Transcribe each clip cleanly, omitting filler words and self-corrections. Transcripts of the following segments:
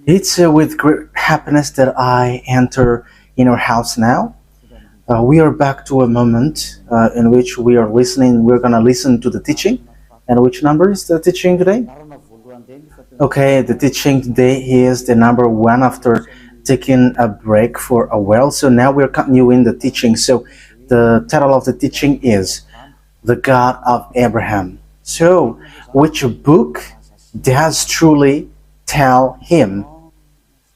It's with great happiness that I enter in our house now. We are back to a moment in which we are listening. We're going to listen to the teaching. And which number is the teaching today? Okay, the teaching today is the number one after taking a break for a while. So now we're continuing the teaching. So the title of the teaching is The God of Abraham. So, which book does truly tell him?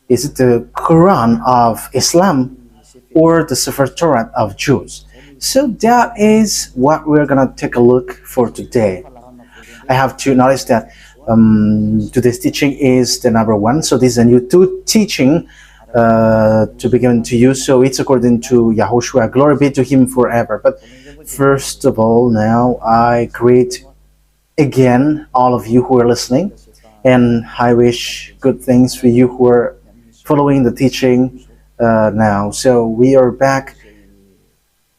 Is it the Quran of Islam or the sefer torat of Jews? So that is what we're gonna take a look for today. I have to notice that today's teaching is the number one. So this is a new teaching to be given to you. So it's according to YAHOSHUAH. Glory be to him forever. But first of all, now I greet again all of you who are listening, and I wish good things for you who are following the teaching now. So we are back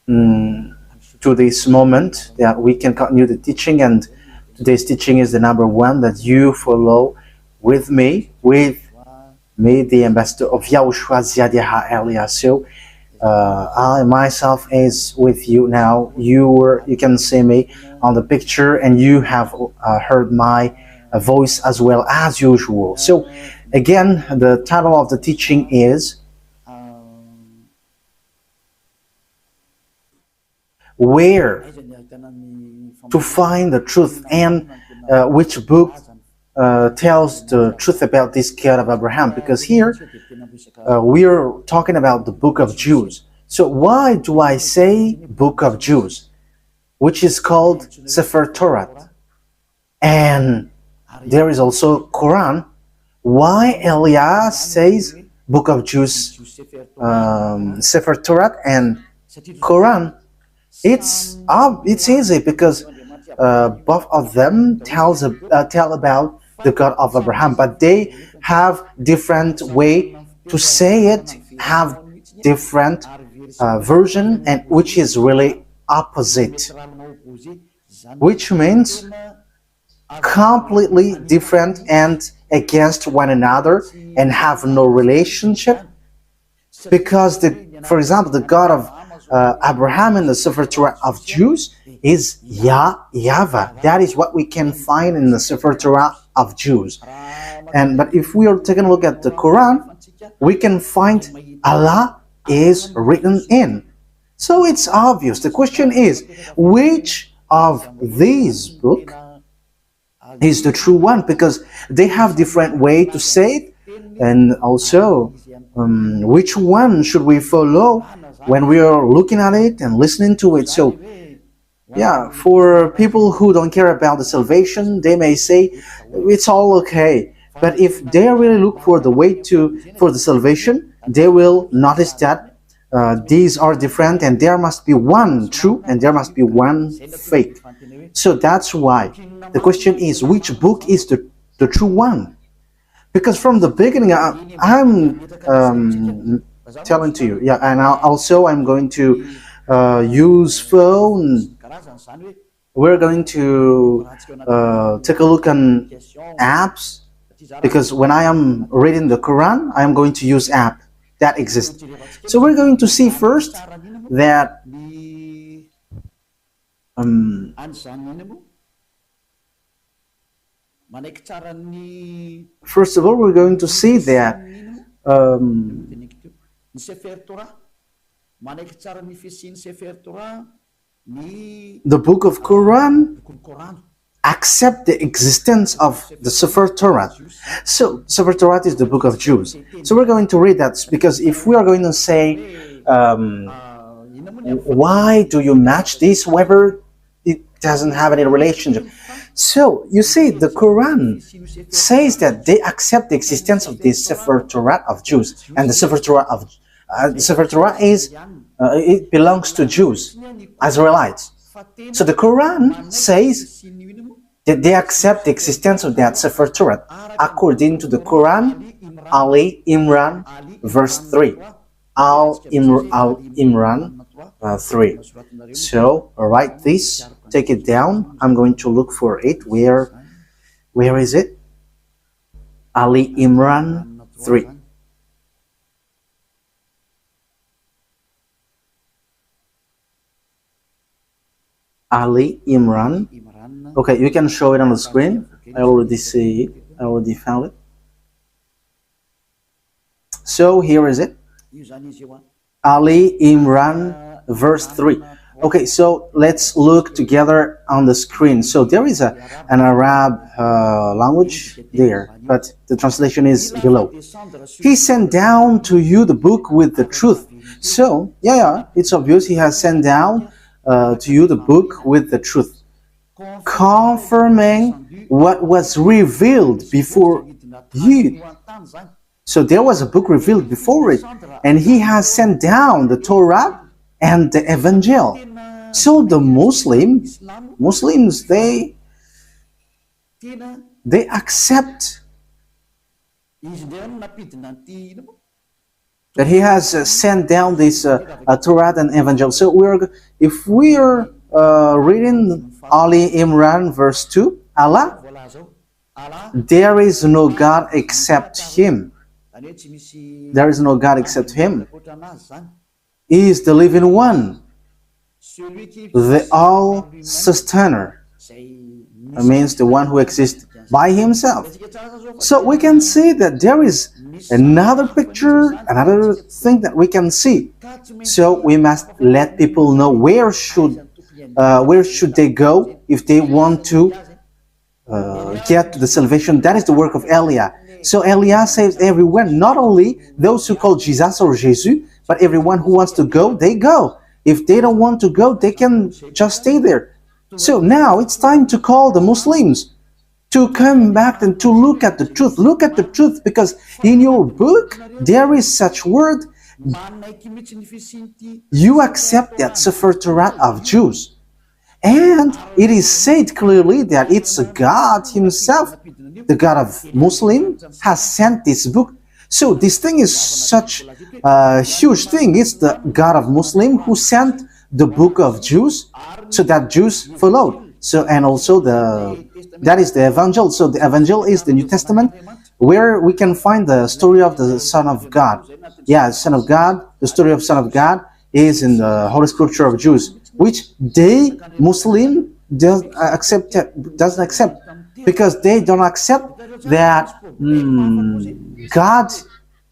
to this moment that we can continue the teaching, and today's teaching is the number one that you follow with me, the ambassador of YAHOSHUAH Ziadiha Elia. So I myself is with you now. You can see me on the picture, and you have heard my voice as well as usual. So again, the title of the teaching is Where to Find the Truth, and which book tells the truth about this God of Abraham, because here we are talking about the book of Jews. So why do I say book of Jews, which is called sefer torat, and there is also Quran? Why Elias says book of Jews, sefer torat and Quran? It's easy because both of them tell about the God of Abraham, but they have different way to say it, have different version, and which is really opposite, which means completely different and against one another and have no relationship. Because for example, the God of Abraham in the sefer Torah of Jews is YAHVAH. That is what we can find in the sefer Torah of Jews. But if we are taking a look at the Quran, we can find Allah is written in. So it's obvious. The question is, which of these books is the true one? Because they have different way to say it, and also which one should we follow when we are looking at it and listening to it. So yeah, for people who don't care about the salvation, they may say it's all okay. But if they really look for the way for the salvation, they will notice that these are different, and there must be one true and there must be one fake. So that's why the question is, which book is the true one? Because from the beginning, I'm telling to you, yeah, and also I'm going to use phone. We're going to take a look on apps, because when I am reading the Quran, I am going to use app that exists. So we're going to see first that first of all, we're going to see that the book of Quran accept the existence of the sefer Torah. So sefer Torah is the book of Jews. So we're going to read that, because if we are going to say why do you match this, whether it doesn't have any relationship. So you see, the Quran says that they accept the existence of the sefer Torah of Jews, and the sefer Torah is it belongs to Jews, Israelites. So the Quran says that they accept the existence of that sefer Torah according to the Quran, Ali Imran, verse 3. Al Imran 3. So write this, take it down. I'm going to look for it. Where is it? Ali Imran 3. Ali Imran. Okay, you can show it on the screen. I already see it. I already found it. So here is it. Ali Imran, verse 3. Okay, so let's look together on the screen. So there is an Arab language there, but the translation is below. He sent down to you the book with the truth. So, yeah, it's obvious he has sent down to you the book with the truth, confirming what was revealed before you. So there was a book revealed before it, and he has sent down the torat and the evangel. So the Muslims, they accept that he has sent down this Torah and Evangel. So if we are reading Ali Imran verse 2, Allah, there is no God except Him. There is no God except Him. He is the living one, the all-sustainer. It means the one who exists by Himself. So we can see that there is another picture, another thing that we can see. So we must let people know where should they go if they want to get to the salvation. That is the work of Elia. So Elia saves everyone, not only those who call Jesus or Jesus, but everyone who wants to go, they go. If they don't want to go, they can just stay there. So now it's time to call the Muslims to come back and to look at the truth. Look at the truth, because in your book there is such word. You accept that sefer torat of Jews, and it is said clearly that it's God Himself, the God of Muslim, has sent this book. So this thing is such a huge thing. It's the God of Muslim who sent the book of Jews, so that Jews followed. So, and also that is the Evangel. So the Evangel is the New Testament, where we can find the story of the Son of God. Yeah, Son of God. The story of Son of God is in the Holy Scripture of Jews, which they Muslim doesn't accept, because they don't accept that God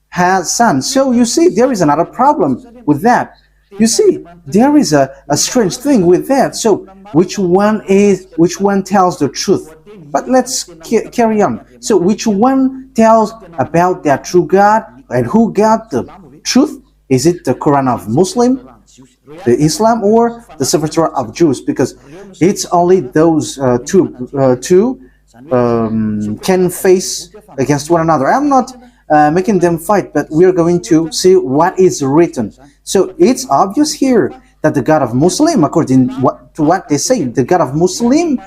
has Son. So you see, there is another problem with that. You see, there is a strange thing with that. So which one tells the truth? But let's carry on. So which one tells about that true God, and who got the truth? Is it the Quran of Muslim, the Islam, or the sefer Torah of Jews? Because it's only those two can face against one another. I'm not making them fight, but we are going to see what is written. So it's obvious here that the God of Muslim, according to what they say, the God of Muslim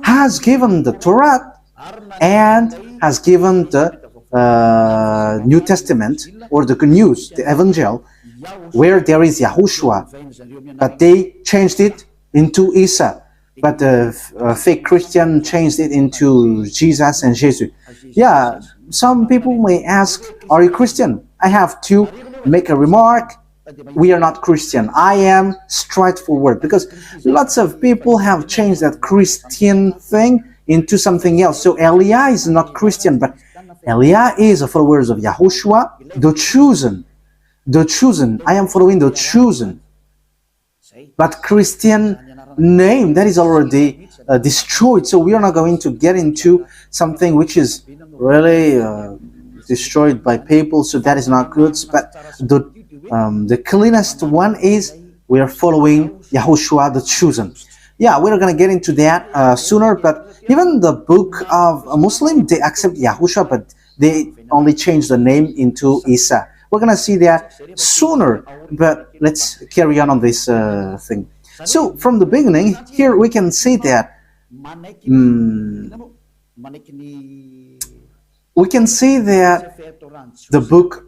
has given the Torah and has given the New Testament, or the Good News, the Evangel, where there is YAHOSHUAH, but they changed it into Isa. But the fake Christian changed it into Jesus and Jesus. Yeah, some people may ask, are you Christian? I have to make a remark. We are not Christian. I am straightforward, because lots of people have changed that Christian thing into something else. So Elia is not Christian, but Elia is a follower of YAHOSHUAH, the chosen. The chosen. I am following the chosen. But Christian name, that is already destroyed. So we are not going to get into something which is really destroyed by people. So that is not good. But the cleanest one is we are following YAHOSHUAH, the chosen. Yeah, we're going to get into that sooner. But even the book of a Muslim, they accept YAHOSHUAH, but they only change the name into Isa. We're going to see that sooner. But let's carry on this thing. So from the beginning, here we can see that the book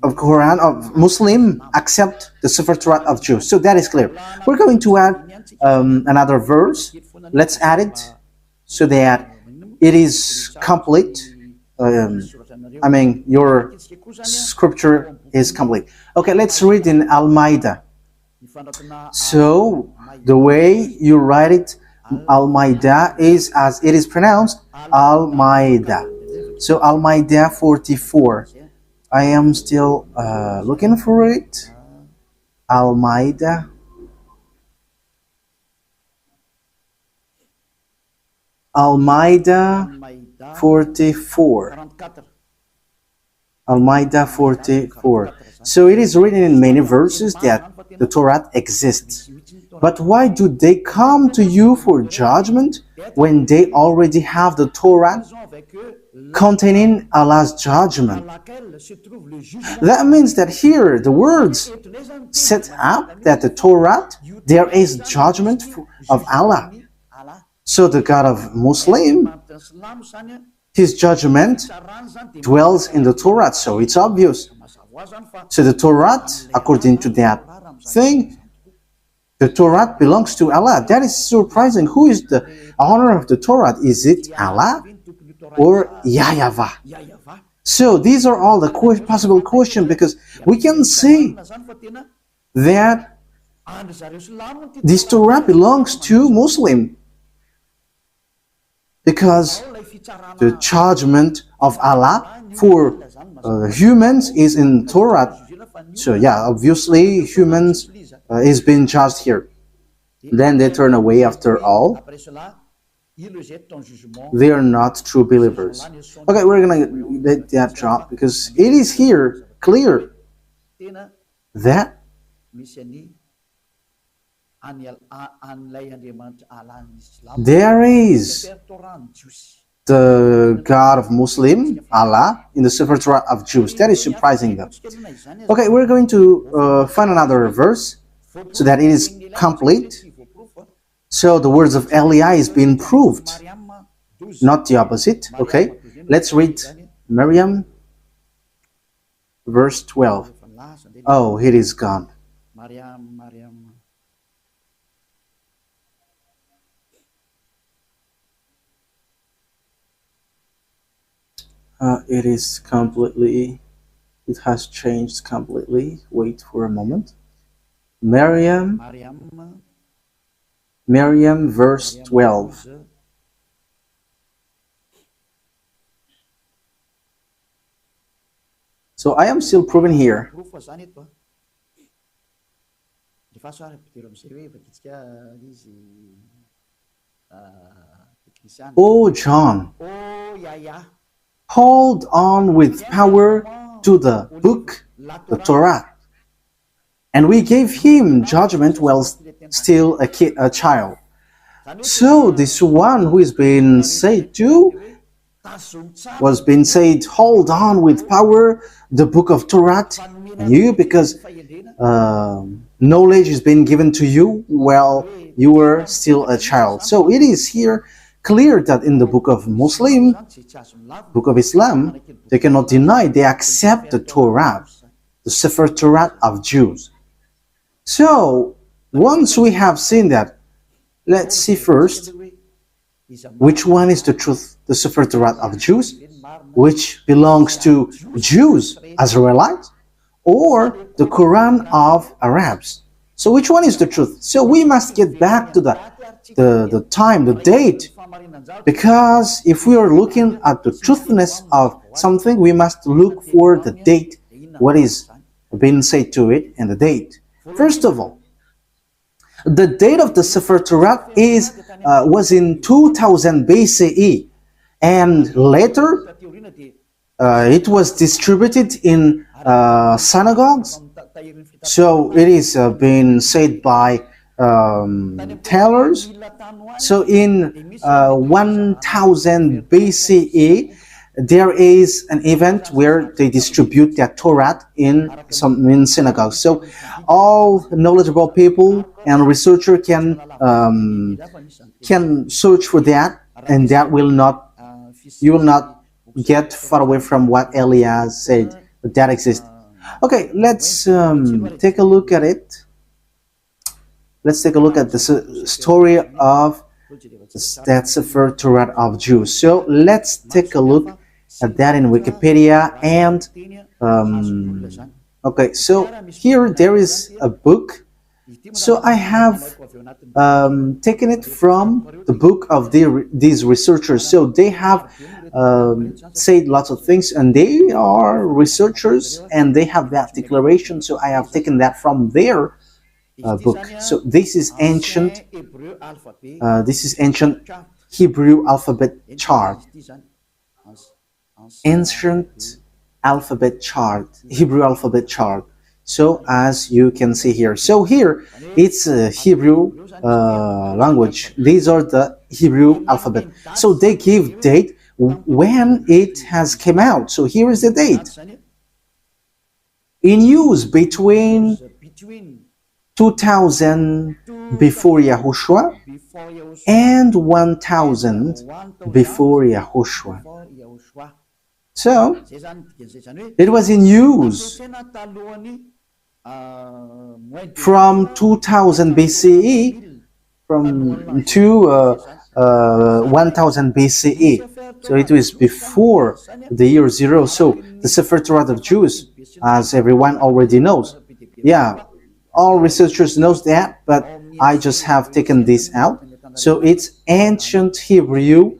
of Quran of Muslim accept the sefer Torah of Jews. So that is clear. We're going to add another verse. Let's add it so that it is complete. I mean, your scripture is complete. Okay, let's read in Al-Maida. So, the way you write it, Al-Maida, is as it is pronounced, Al-Maida. So, Al-Maida 44. I am still looking for it. Al-Maida. Al-Maida 44. Al-Maida 44. So it is written in many verses that the Torah exists. But why do they come to you for judgment when they already have the Torah containing Allah's judgment? That means that here the words set up that the Torah, there is judgment of Allah. So the God of Muslim, his judgment dwells in the Torah, so it's obvious. So the Torah, according to that thing, the Torah belongs to Allah. That is surprising. Who is the owner of the Torah? Is it Allah or YAHVAH? So these are all the possible questions, because we can see that this Torah belongs to Muslim, because the judgment of Allah for humans is in Torah. So yeah, obviously humans is being judged here. Then they turn away after all. They are not true believers. Okay, we're gonna let that drop, because it is here clear that there is the God of Muslim, Allah, in the sefer torat of Jews. That is surprising though. Okay, we're going to find another verse so that it is complete. So the words of Eliah is being proved, not the opposite. Okay, let's read Miriam, verse 12. Oh, it is gone. It is completely, it has changed completely. Wait for a moment. Miriam, verse 12. So I am still proving here. Oh, John, hold on with power to the book, the Torah. And we gave him judgment while still a child. So this one who is being said to was being said, hold on with power the book of Torah, and you, because knowledge is being given to you while you were still a child. So it is here clear that in the book of Muslim, book of Islam, they cannot deny, they accept the Torah, the sefer torat of Jews. So once we have seen that, let's see first which one is the truth, the sefer torat of Jews, which belongs to Jews, Israelites, or the Quran of Arabs. So which one is the truth? So we must get back to the time, the date, because if we are looking at the truthness of something, we must look for the date, what is being said to it, and the date. First of all, the date of the sefer torat was in 2000 BCE, and later it was distributed in synagogues. So it is being said by tailors. So in 1000 BCE, there is an event where they distribute their Torah in synagogues. So all knowledgeable people and researcher can search for that, and that will not, you will not get far away from what Eliah said that exists. Okay, let's take a look at it. Let's take a look at the story of that sefer torat of Jews. So let's take a look that in Wikipedia. And okay, so here there is a book. So I have taken it from the book of these researchers. So they have said lots of things, and they are researchers, and they have that declaration. So I have taken that from their book. So this is ancient. This is ancient Hebrew alphabet chart. Ancient alphabet chart, Hebrew alphabet chart. So as you can see here, so here it's a Hebrew language. These are the Hebrew alphabet. So they give date when it has came out. So here is the date. In use between 2000 before Yahushua and 1000 before Yahushua. So it was in use from 2000 BCE to 1000 BCE. So it was before the year 0. So the sefer torat of Jews, as everyone already knows. Yeah, all researchers knows that, but I just have taken this out. So it's ancient Hebrew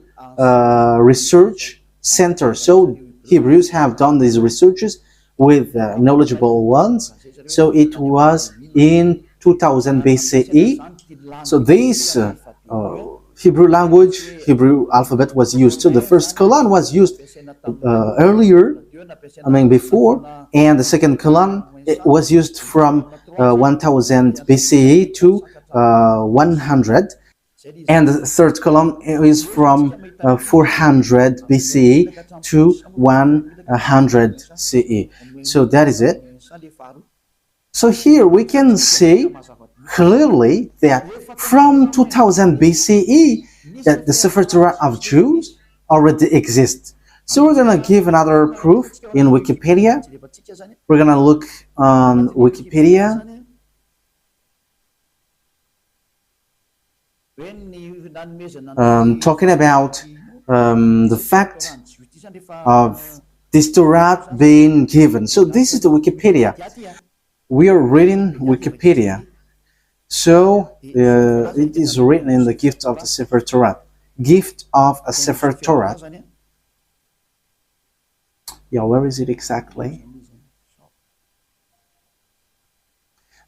research center. So Hebrews have done these researches with knowledgeable ones. So it was in 2000 BCE. So this Hebrew language, Hebrew alphabet was used. So the first colon was used earlier, before, and the second colon it was used from 1000 BCE to 100. And the third column is from 400 BCE to 100 CE. So that is it. So here we can see clearly that from 2000 BCE that the sefer torat of Jews already exists. So we're going to give another proof in Wikipedia. We're going to look on Wikipedia. Talking about the fact of this torat being given. So this is the Wikipedia. We are reading Wikipedia. So it is written in the gift of the sefer torat. Gift of a sefer torat. Yeah, where is it exactly?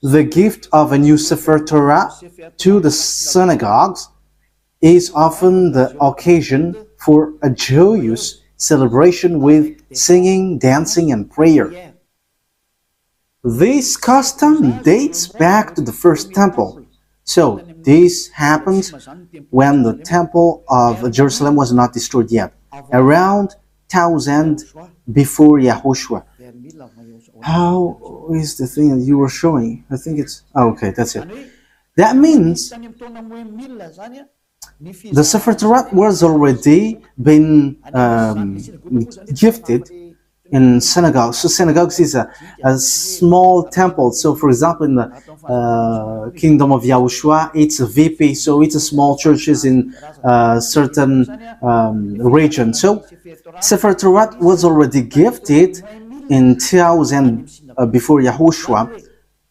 The gift of a new sefer Torah to the synagogues is often the occasion for a joyous celebration with singing, dancing, and prayer. This custom dates back to the first temple. So this happened when the temple of Jerusalem was not destroyed yet, around 1000 before Yahushua. How is the thing that you were showing? I think it's... Oh, okay, that's it. That means the sefer torat was already been gifted in synagogues. So synagogues is a small temple. So for example, in the kingdom of YAHOSHUAH, it's a VP. So it's a small churches in certain region. So sefer torat was already gifted in 1000 before Yahushua,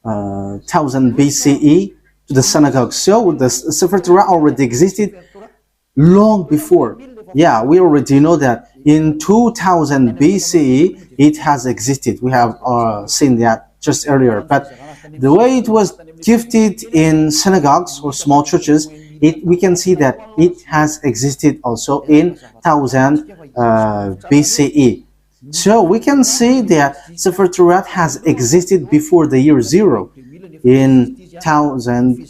1000 BCE to the synagogue. So the sefer Torah already existed long before. Yeah, we already know that in 2000 BCE it has existed. We have seen that just earlier. But the way it was gifted in synagogues or small churches, we can see that it has existed also in 1000 BCE. So we can see that sefer Torat has existed before the year 0 in 2000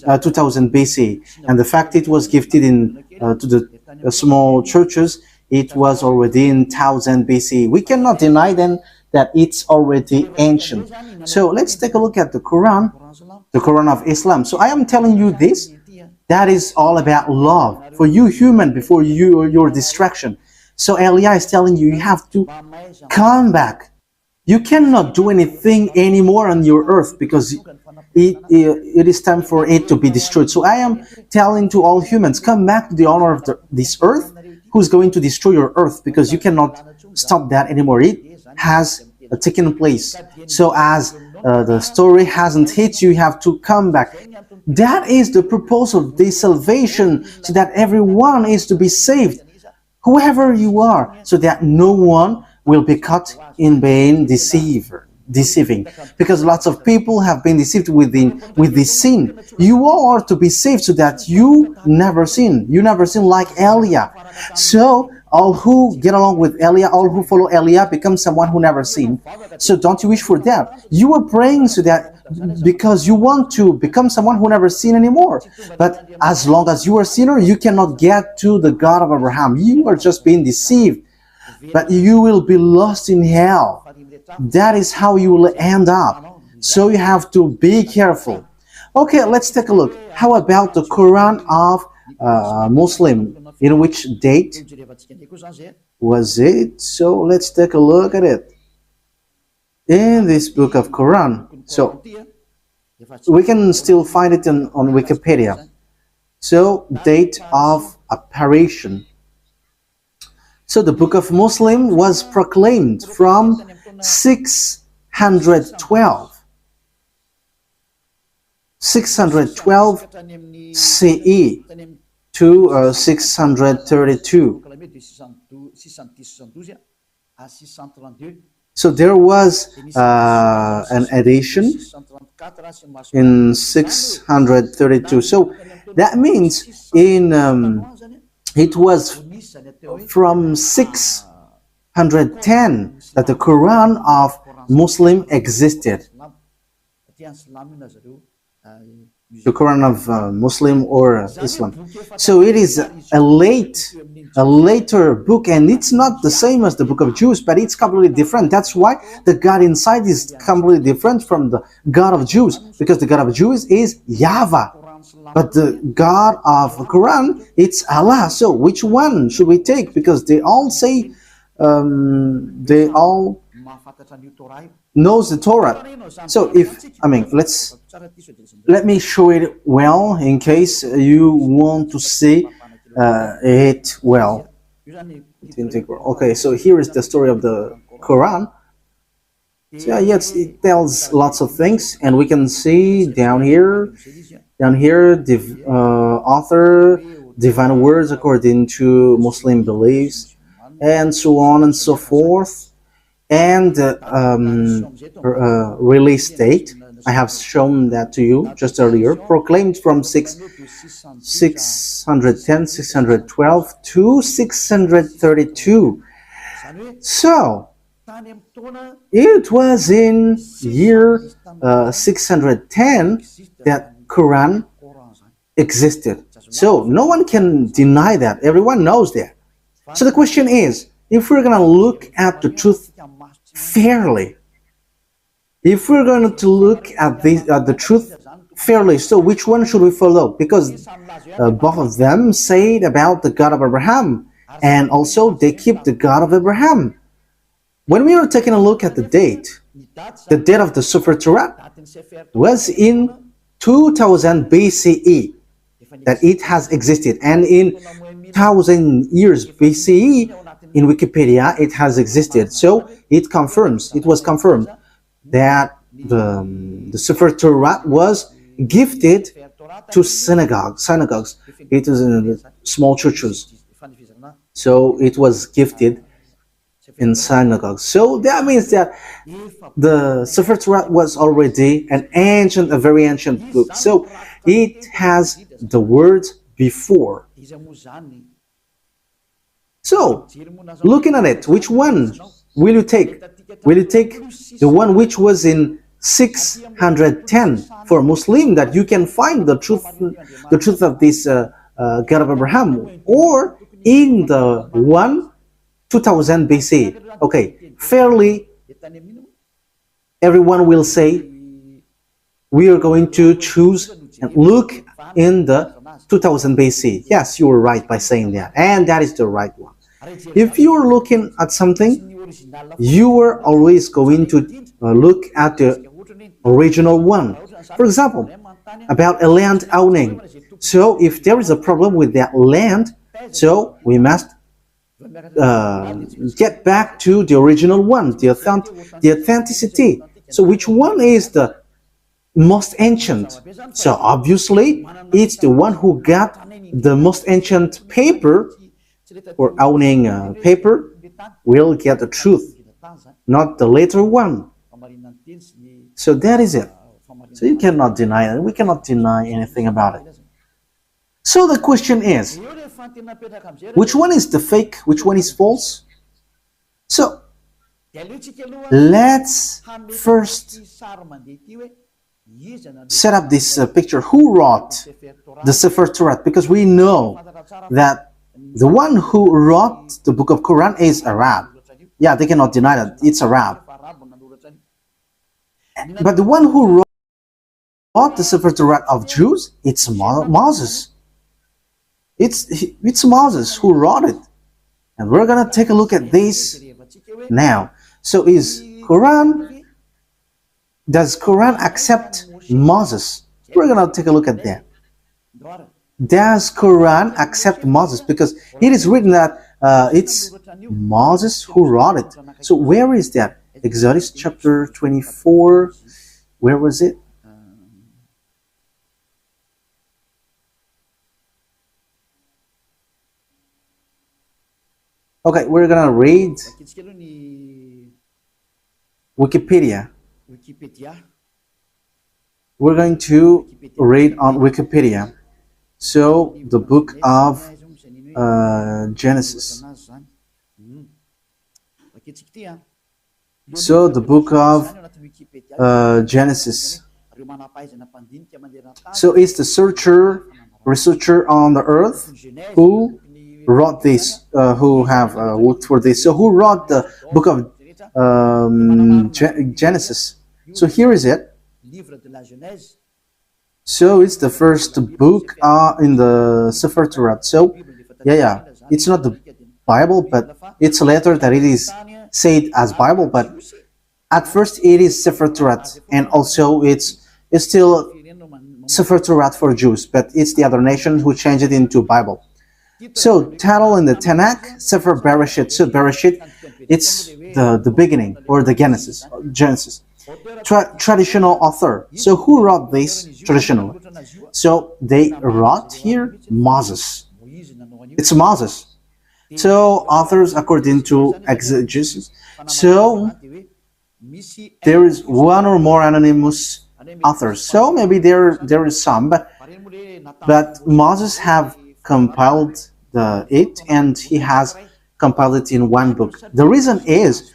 BC, and the fact it was gifted in to the small churches, it was already in 1000 BC. We cannot deny then that it's already ancient. So let's take a look at the Quran of Islam. So I am telling you this, that is all about love for you human before your distraction. So Elia is telling you, you have to come back. You cannot do anything anymore on your earth because it is time for it to be destroyed. So I am telling to all humans, come back to the honor of this earth, who's going to destroy your earth, because you cannot stop that anymore. It has taken place. So as the story hasn't hit you, you have to come back. That is the purpose of this salvation, so that everyone is to be saved, whoever you are, so that no one will be caught in being deceiving, because lots of people have been deceived with this sin. You all are to be saved so that you never sin. You never sin like Eliah. So all who get along with Eliah, all who follow Eliah, become someone who never sinned. So don't you wish for that? You are praying so that because you want to become someone who never sinned anymore. But as long as you are a sinner, you cannot get to the God of Abraham. You are just being deceived, but you will be lost in hell. That is how you will end up. So you have to be careful. Okay, let's take a look. How about the Quran of Muslim? In which date was it? So let's take a look at it. In this book of Quran. So we can still find it on Wikipedia. So date of apparition. So the book of Muslim was proclaimed from 612 CE to 632. So there was an edition in 632. So that means it was from 610 that the Quran of Muslim existed. The Quran of Muslim or Islam. So it is a later book, and it's not the same as the book of Jews, but it's completely different. That's why the God inside is completely different from the God of Jews, because the God of Jews is YAHVAH, but the God of the Quran, it's Allah. So which one should we take? Because they all say, they all knows the torat. So let me show it well in case you want to see it well. Okay, so here is the story of the Quran. So yeah, yes, it tells lots of things, and we can see down here, the author, divine words according to Muslim beliefs, and so on and so forth. And release date, I have shown that to you just earlier, proclaimed from 610, 612 to 632. So it was in year 610 that Quran existed. So no one can deny that. Everyone knows that. So the question is, if we're going to look at the truth fairly, if we're going to look at the truth fairly, so which one should we follow? Because both of them say about the God of Abraham, and also they keep the God of Abraham. When we are taking a look at the date of the sefer torat was in 2000 BCE that it has existed, and in 1000 years BCE in Wikipedia it has existed. So it was confirmed that the sefer torat was gifted to synagogues. It is in small churches. So it was gifted in synagogues. So that means that the sefer torat was already a very ancient book. So it has the words before. So, looking at it, which one will you take? Will you take the one which was in 610 for Muslim, that you can find the truth of this God of Abraham, or in the 2000 BC? Okay, fairly, everyone will say we are going to choose and look in the 2000 BC. Yes, you were right by saying that, and that is the right one. If you are looking at something, you are always going to look at the original one. For example, about a land owning. So if there is a problem with that land, so we must get back to the original one, the authenticity. So which one is the most ancient? So obviously it's the one who got the most ancient paper or owning paper will get the truth, not the later one. So that is it. So you cannot deny it. We cannot deny anything about it. So the question is, which one is the fake? Which one is false? So let's first set up this picture. Who wrote the sefer torat? Because we know that the one who wrote the book of Quran is Arab. Yeah, they cannot deny that it's Arab. But the one who wrote the sefer torat of Jews, it's Moses. It's Moses who wrote it. And we're going to take a look at this now. So does Quran accept Moses? We're going to take a look at that. Does Quran accept Moses? Because it is written that it's Moses who wrote it. So where is that? Exodus chapter 24. Where was it? Okay, we're gonna read Wikipedia. We're going to read on Wikipedia. So the book of Genesis. So the book of Genesis. So it's the researcher on the earth who wrote this, who have worked for this. So who wrote the book of Genesis? So here is it. So it's the first book in the sefer torat. So yeah, it's not the Bible, but it's later that it is said as Bible. But at first it is sefer torat, and also it's still sefer torat for Jews, but it's the other nation who changed it into Bible. So title in the Tanakh, Sefer Bereshit. So Bereshit, it's the beginning or the Genesis. Traditional author. So who wrote this traditionally? So they wrote here Moses. It's Moses. So authors according to exegesis. So there is one or more anonymous authors. So maybe there is some, but Moses have compiled it, and he has compiled it in one book. The reason is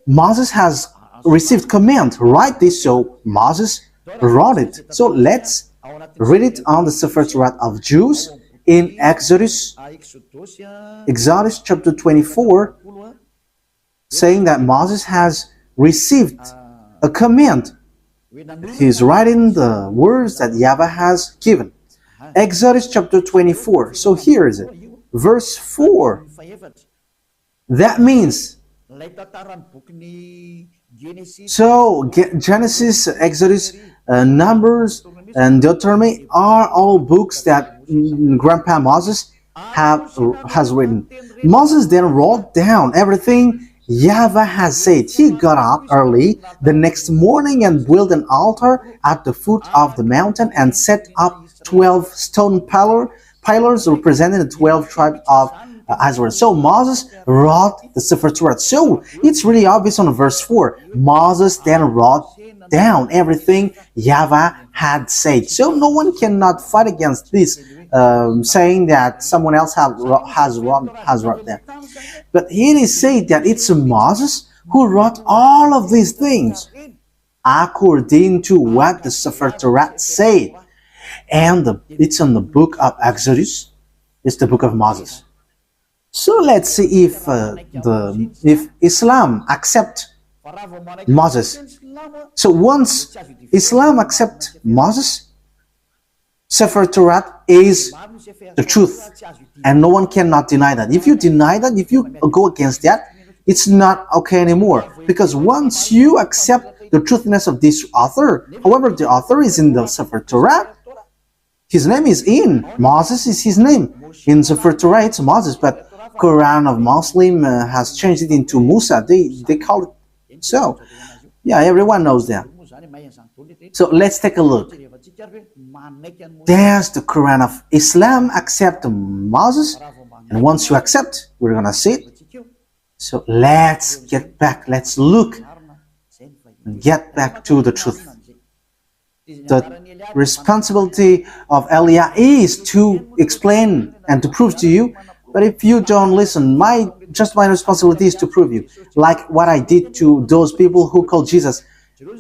Moses has received command, write this, so Moses wrote it. So let's read it on the sefer torat of Jews in Exodus chapter 24, saying that Moses has received a command. He's writing the words that YAHVAH has given. Exodus chapter 24. So here is it. Verse 4. That means, so Genesis, Exodus, Numbers, and Deuteronomy are all books that Grandpa Moses has written. Moses then wrote down everything YAHVAH has said. He got up early the next morning and built an altar at the foot of the mountain and set up 12 stone pillars representing the 12 tribes of Israel. So Moses wrote the sefer torat. So it's really obvious on verse 4. Moses then wrote down everything YAHVAH had said. So no one cannot fight against this, saying that someone else has wrote that. But it is said that it's Moses who wrote all of these things according to what the sefer torat said. And it's in the book of Exodus. It's the book of Moses. So let's see if Islam accept Moses. So once Islam accept Moses, sefer torat is the truth, and no one cannot deny that. If you deny that, if you go against that, it's not okay anymore. Because once you accept the truthiness of this author, however, the author is in the sefer torat, his name is in. Moses is his name. In sefer torat, it's Moses. But Quran of Muslim has changed it into Musa. They call it so. Yeah, everyone knows that. So let's take a look. Does the Quran of Islam accept Moses? And once you accept, we're gonna see it. So let's get back. Let's look and get back to the truth. The responsibility of Elia is to explain and to prove to you. But if you don't listen, my responsibility is to prove you. Like what I did to those people who called Jesus.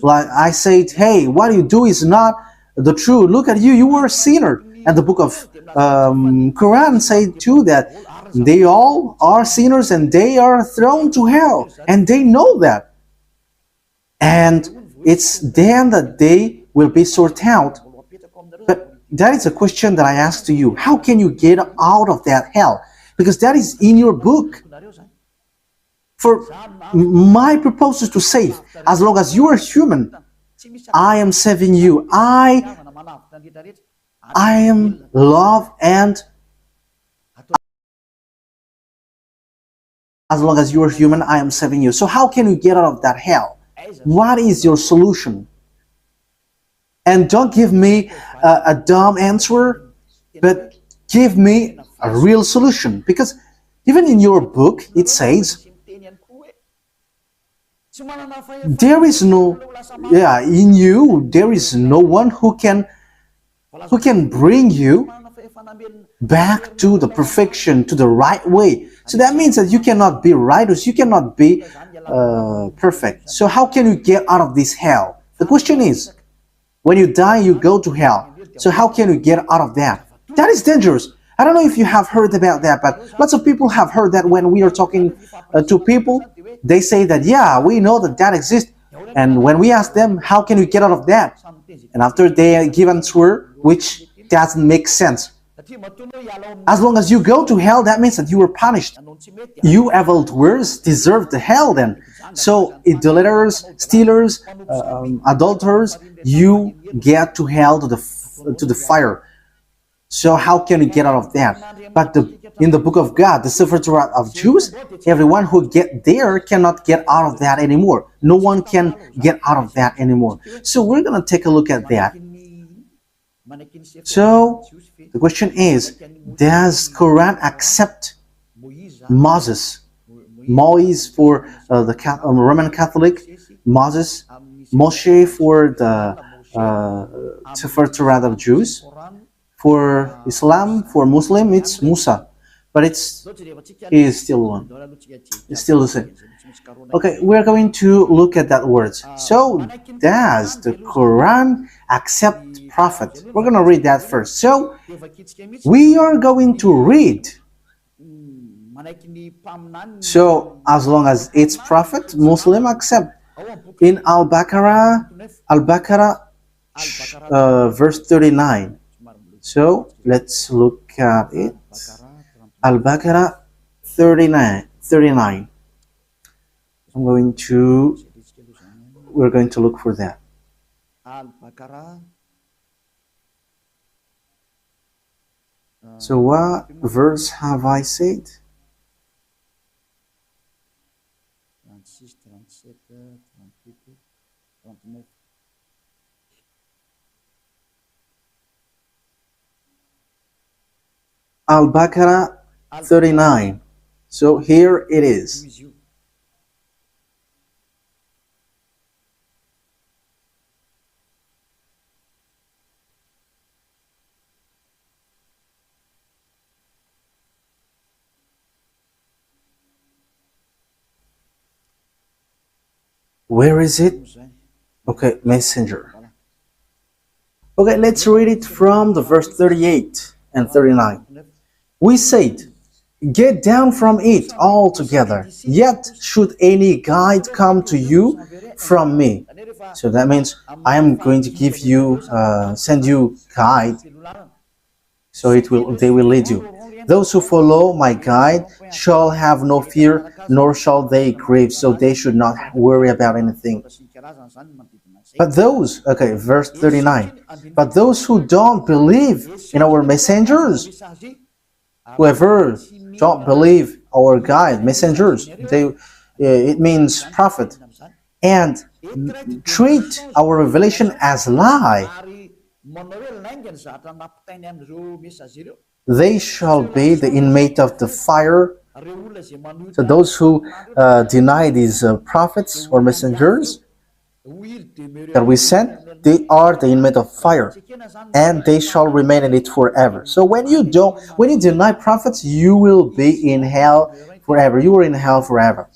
Like I said, hey, what you do is not the truth. Look at you, you were a sinner. And the book of Quran said too that they all are sinners and they are thrown to hell. And they know that. And it's then that they will be sorted out. But that is a question that I ask to you. How can you get out of that hell? Because that is in your book. For my purpose is to save. As long as you are human, I am saving you. I am love, and as long as you are human, I am saving you. So how can you get out of that hell? What is your solution? And don't give me a dumb answer, but give me a real solution. Because even in your book, it says, there is no, in you, there is no one who can bring you back to the perfection, to the right way. So that means that you cannot be righteous, you cannot be perfect. So how can you get out of this hell? The question is, when you die, you go to hell. So how can you get out of that? That is dangerous. I don't know if you have heard about that, but lots of people have heard that when we are talking to people, they say that, yeah, we know that that exists. And when we ask them, how can you get out of that? And after they give an answer, which doesn't make sense. As long as you go to hell, that means that you were punished. You evildoers deserve the hell then. So idolaters, stealers, adulterers, you get to hell, to the fire. So how can you get out of that? But in the book of God, the sefer torat of Jews, everyone who get there cannot get out of that anymore. No one can get out of that anymore. So we're going to take a look at that. So the question is, does Quran accept Moses? Moise for the Roman Catholic, Moses, Moshe for the sefer torat of Jews. For Islam, for Muslim, it's Musa, but it is still one. It's still the same. Okay, we're going to look at that words. So, does the Quran accept prophet? We're going to read that first. So, we are going to read. So, as long as it's prophet, Muslim accept. In Al-Baqarah, verse 39. So let's look at it. Al-Baqarah 39. We're going to look for that. So what verse have I said? Al-Baqarah 39. So here it is. Where is it? Okay, Messenger. Okay, let's read it from the verse 38 and 39. We said, get down from it altogether, yet should any guide come to you from me. So that means I am going to give you, send you guide, so they will lead you. Those who follow my guide shall have no fear, nor shall they grieve, so they should not worry about anything. But those, okay, verse 39, but those who don't believe in our messengers, Whoever don't believe our guide, messengers, it means prophet, and treat our revelation as lie, they shall be the inmate of the fire. So those who deny these prophets or messengers that we sent, they are the inmate of fire, and they shall remain in it forever. So when you deny prophets, you will be in hell forever. You are in hell forever.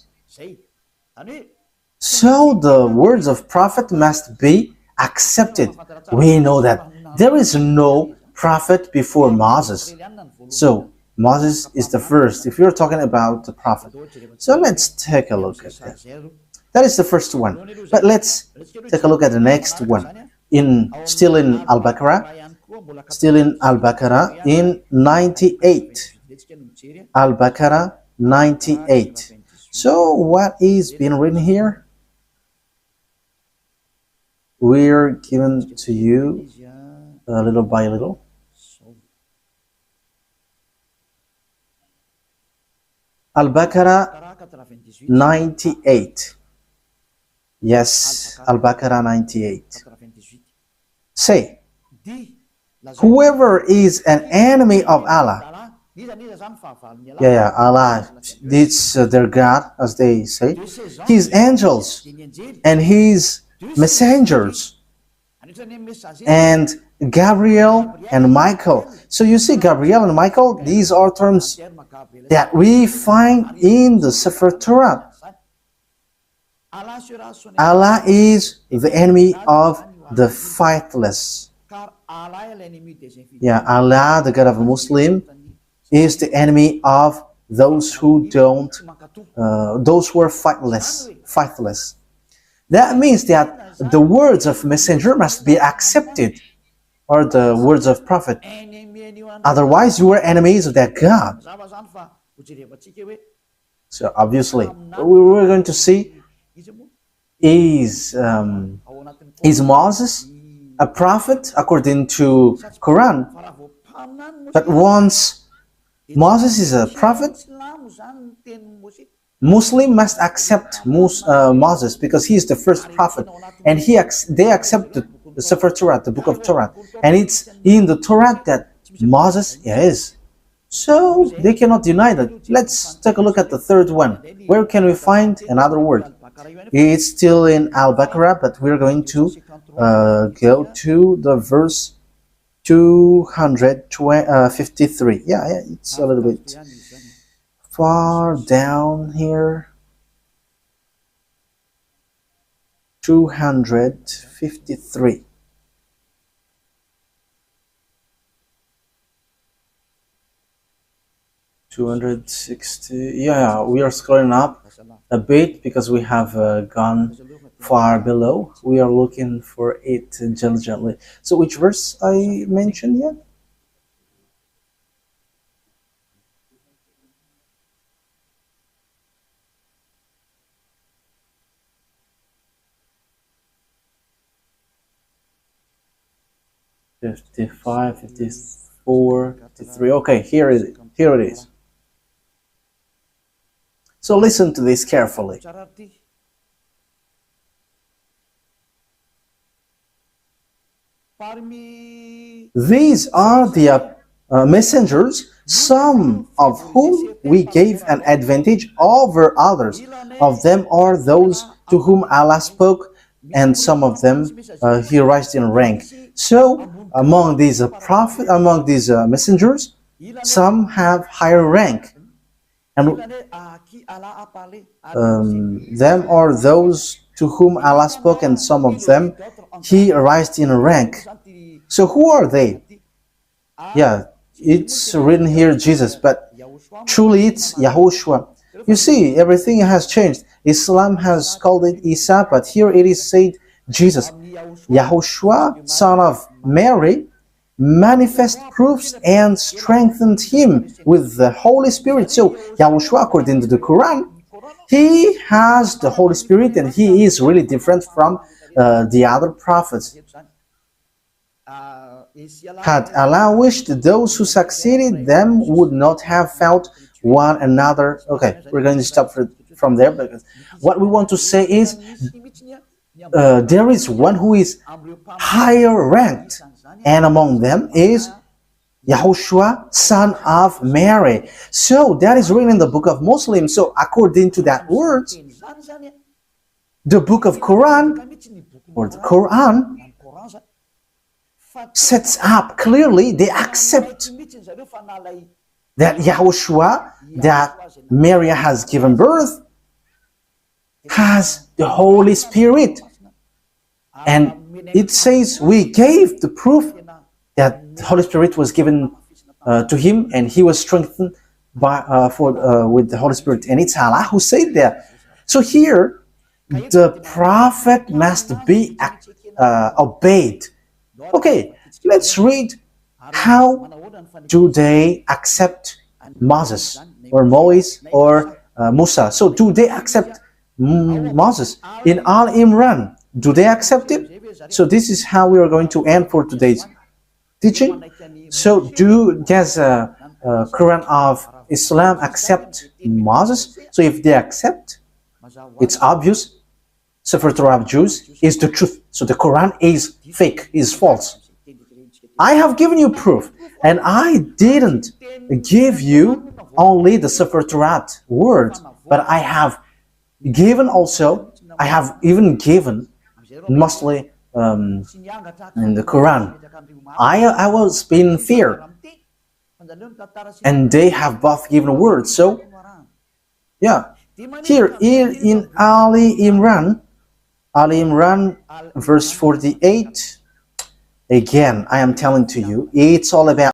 So the words of prophet must be accepted. We know that there is no prophet before Moses. So Moses is the first, if you're talking about the prophet. So let's take a look at that. That is the first one. But let's take a look at the next one. Still in Al-Baqarah. Still in Al-Baqarah in 98. Al-Baqarah 98. So what is being written here? We're given to you little by little. Al-Baqarah 98. Yes, Al-Baqarah 98. Say, whoever is an enemy of Allah, Allah, it's their God, as they say, his angels and his messengers, and Gabriel and Michael. So you see, Gabriel and Michael, these are terms that we find in the sefer torat. Allah is the enemy of the faithless. Yeah, Allah, the God of a Muslim, is the enemy of those who those who are faithless. That means that the words of messenger must be accepted, or the words of prophet. Otherwise, you are enemies of that God. So obviously, we're going to see, is Moses a prophet according to Quran? But once Moses is a prophet, Muslim must accept Moses, because he is the first prophet, and they accept the sefer Torah, the book of Torah, and it's in the Torah that Moses is. So they cannot deny that. Let's take a look at the third one. Where can we find another word? It's still in Al-Baqarah, but we're going to go to the verse 253. Yeah, it's a little bit far down here. 253. Yeah, we are scrolling up a bit because we have gone far below. We are looking for it diligently. So which verse I mentioned yet? "55, 54, 53. Okay, here it is. So listen to this carefully. These are the messengers, some of whom we gave an advantage over others. Of them are those to whom Allah spoke, and some of them He raised in rank. So among these messengers, some have higher rank, and them are those to whom Allah spoke, and some of them He raised in rank. So who are they? Yeah, it's written here Jesus, but truly it's YAHOSHUAH. You see, everything has changed. Islam has called it Isa, but here it is said Jesus. YAHOSHUAH, son of Mary, manifest proofs and strengthened him with the Holy Spirit. So YAHOSHUAH, according to the Quran, he has the Holy Spirit, and he is really different from the other prophets. Had Allah wished, those who succeeded them would not have felt one another. Okay, we're going to stop from there, because what we want to say is there is one who is higher ranked, and among them is YAHOSHUAH, son of Mary. So that is written in the book of Muslims. So according to that word, the book of Quran, or the Quran, sets up clearly, they accept that YAHOSHUAH, that Mary has given birth, has the Holy Spirit. And it says we gave the proof that the Holy Spirit was given to him, and he was strengthened by with the Holy Spirit. And it's Allah who said that. So here, the prophet must be obeyed. Okay, let's read how do they accept Moses or Moise or Musa. So do they accept Moses? In Al Imran, do they accept it? So this is how we are going to end for today's teaching. So does Quran of Islam accept Moses? So if they accept, it's obvious sefer Torah of Jews is the truth. So the Quran is fake, is false. I have given you proof, and I didn't give you only the sefer Torah word, but I have given also, I have even given mostly in the Quran. I was in fear, and they have both given words. So yeah, here in Ali Imran verse 48, again I am telling to you, it's all about